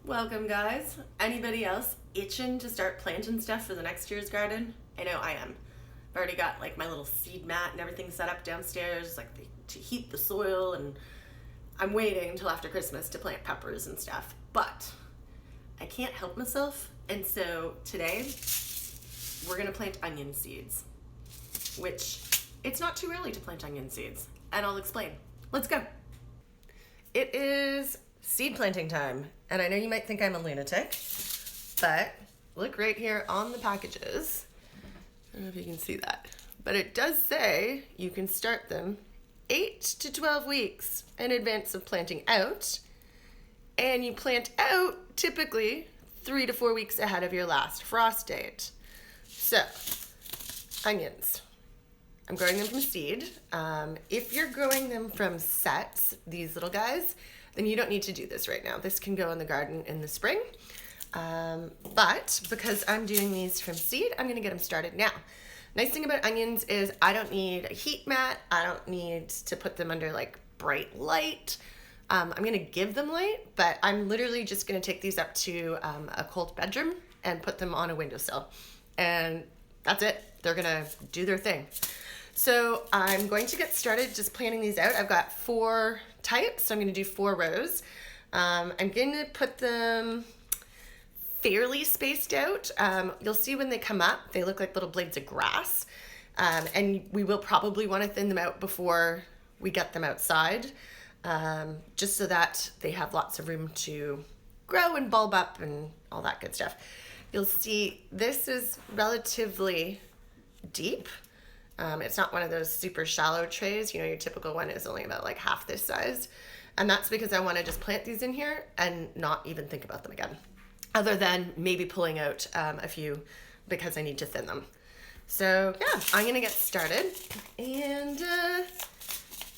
Welcome, guys. Anybody else itching to start planting stuff for the next year's garden? I know I am. I've already got like my little seed mat and everything set up downstairs, like to heat the soil, and I'm waiting until after Christmas to plant peppers and stuff. But I can't help myself, and so today we're gonna plant onion seeds, which it's not too early to plant onion seeds, and I'll explain. Let's go. It is seed planting time, and I know you might think I'm a lunatic, but look right here on the packages. I don't know if you can see that, but it does say you can start them 8 to 12 weeks in advance of planting out, and you plant out typically 3 to 4 weeks ahead of your last frost date. So, onions. I'm growing them from seed. If you're growing them from sets, these little guys, then you don't need to do this right now. This can go in the garden in the spring. But because I'm doing these from seed, I'm gonna get them started now. Nice thing about onions is I don't need a heat mat. I don't need to put them under like bright light. I'm gonna give them light, but I'm literally just gonna take these up to a cold bedroom and put them on a windowsill. And that's it. They're gonna do their thing. So I'm going to get started just planting these out. I've got 4 types, so I'm gonna do 4 rows. I'm gonna put them fairly spaced out. You'll see when they come up, they look like little blades of grass. And we will probably wanna thin them out before we get them outside, just so that they have lots of room to grow and bulb up and all that good stuff. You'll see this is relatively deep. It's not one of those super shallow trays. You know, your typical one is only about like half this size. And that's because I want to just plant these in here and not even think about them again, other than maybe pulling out a few because I need to thin them. So yeah, I'm going to get started. And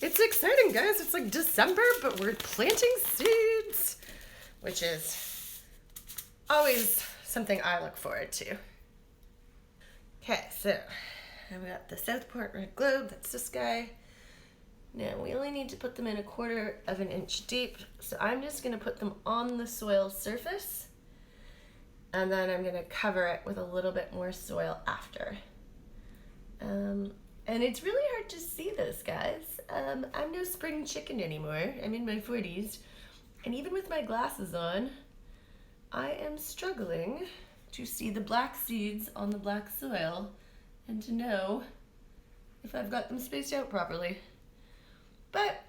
it's exciting, guys. It's like December, but we're planting seeds, which is always something I look forward to. Okay, so I've got the Southport Red Globe, that's this guy. Now we only need to put them in 1/4 of an inch deep, so I'm just gonna put them on the soil surface, and then I'm gonna cover it with a little bit more soil after. And it's really hard to see this, guys. I'm no spring chicken anymore. I'm in my 40s, and even with my glasses on, I am struggling to see the black seeds on the black soil and to know if I've got them spaced out properly. But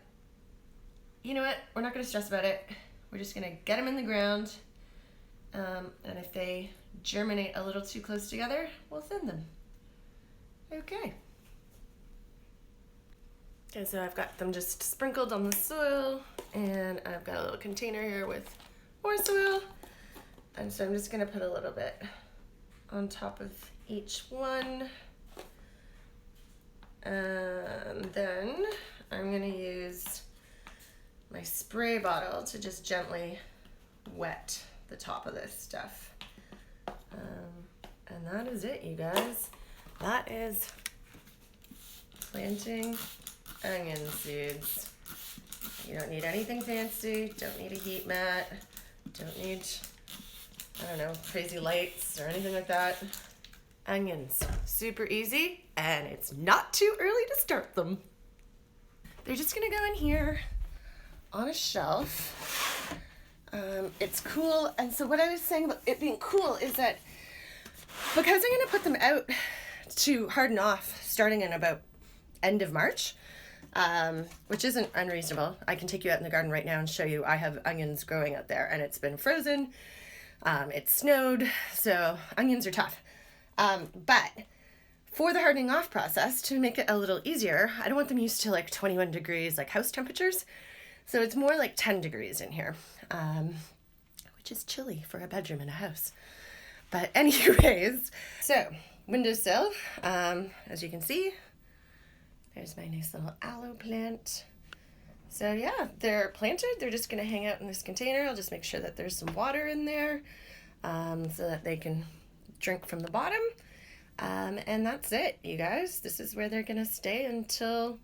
you know what? We're not going to stress about it. We're just going to get them in the ground, and if they germinate a little too close together, we'll thin them. Okay, so I've got them just sprinkled on the soil, and I've got a little container here with more soil, and so I'm just going to put a little bit on top of each one. And then I'm going to use my spray bottle to just gently wet the top of this stuff. And that is it, you guys. That is planting onion seeds. You don't need anything fancy, don't need a heat mat, don't need, I don't know, crazy lights or anything like that. Onions, super easy, and it's not too early to start them. They're just gonna go in here on a shelf. It's cool, and so what I was saying about it being cool is that because I'm gonna put them out to harden off starting in about end of March, which isn't unreasonable. I can take you out in the garden right now and show you I have onions growing out there, and it's been frozen, it snowed, so onions are tough. But for the hardening off process, to make it a little easier, I don't want them used to like 21 degrees, like house temperatures. So it's more like 10 degrees in here, which is chilly for a bedroom in a house. But anyways, so windowsill, as you can see, there's my nice little aloe plant. So yeah, they're planted. They're just gonna hang out in this container. I'll just make sure that there's some water in there, so that they can drink from the bottom, and that's it, you guys. This is where they're gonna stay until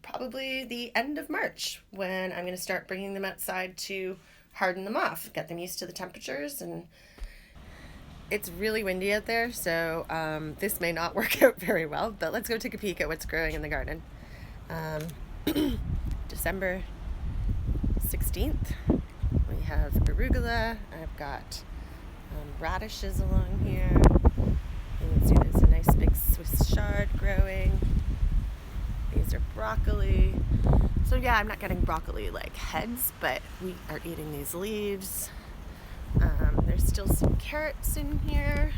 probably the end of March, when I'm gonna start bringing them outside to harden them off, get them used to the temperatures. And it's really windy out there, so this may not work out very well, but let's go take a peek at what's growing in the garden. December 16th, we have arugula. I've got radishes along here. You can see there's a nice big Swiss chard growing. These are broccoli. So yeah, I'm not getting broccoli like heads, but we are eating these leaves. There's still some carrots in here.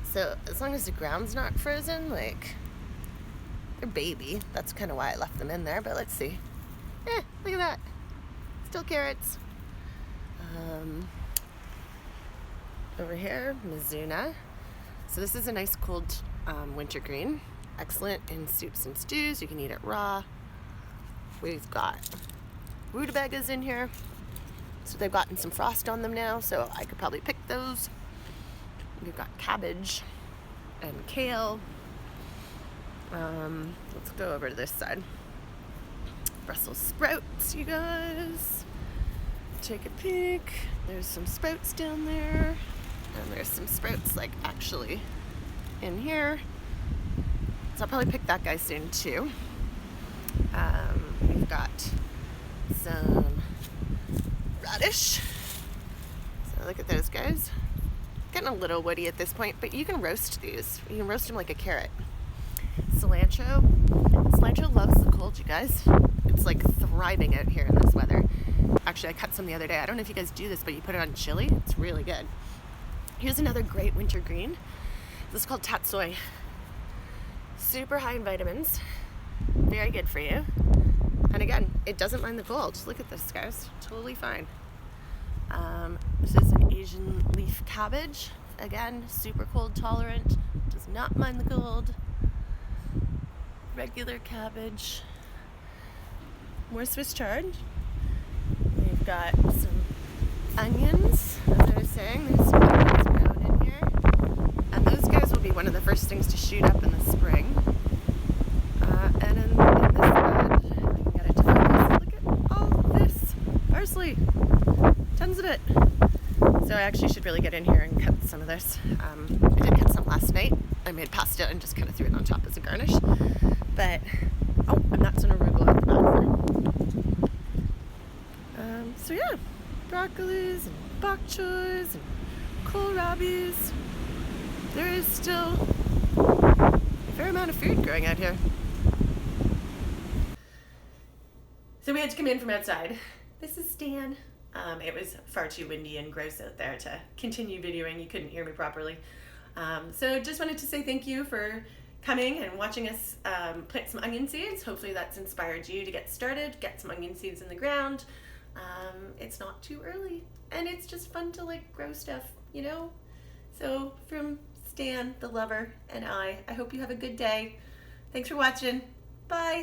So as long as the ground's not frozen, like, they're baby. That's kind of why I left them in there, but let's see. Look at that. Still carrots. Over here, Mizuna. So this is a nice cold wintergreen. Excellent in soups and stews. You can eat it raw. We've got rutabagas in here. So they've gotten some frost on them now, so I could probably pick those. We've got cabbage and kale. Let's go over to this side. Brussels sprouts, you guys. Take a peek. There's some sprouts down there. And there's some sprouts like actually in here. So I'll probably pick that guy soon too. We've got some radish. So look at those guys. Getting a little woody at this point, but you can roast these. You can roast them like a carrot. Cilantro. Cilantro loves the cold, you guys. It's like thriving out here in this weather. Actually, I cut some the other day. I don't know if you guys do this, but you put it on chili. It's really good. Here's another great winter green. This is called tatsoi. Super high in vitamins. Very good for you. And again, it doesn't mind the cold. Look at this, guys. Totally fine. This is an Asian leaf cabbage. Again, super cold tolerant. Does not mind the cold. Regular cabbage. More Swiss chard. We've got some onions, as I was saying. There's some onions grown in here. And those guys will be one of the first things to shoot up in the spring. And in this bed, I can get it to focus. Look at all this parsley. Tons of it. So I actually should really get in here and cut some of this. I did cut some last night. I made pasta and just kind of threw it on top as a garnish. But, I'm not some arugula at the back there. So yeah, broccolis and bok choys and kohlrabis. There is still a fair amount of food growing out here. So we had to come in from outside. This is Stan. It was far too windy and gross out there to continue videoing. You couldn't hear me properly. So just wanted to say thank you for coming and watching us plant some onion seeds. Hopefully that's inspired you to get started, get some onion seeds in the ground. It's not too early and it's just fun to like grow stuff, you know? So from Stan, the lover, and I hope you have a good day. Thanks for watching. Bye.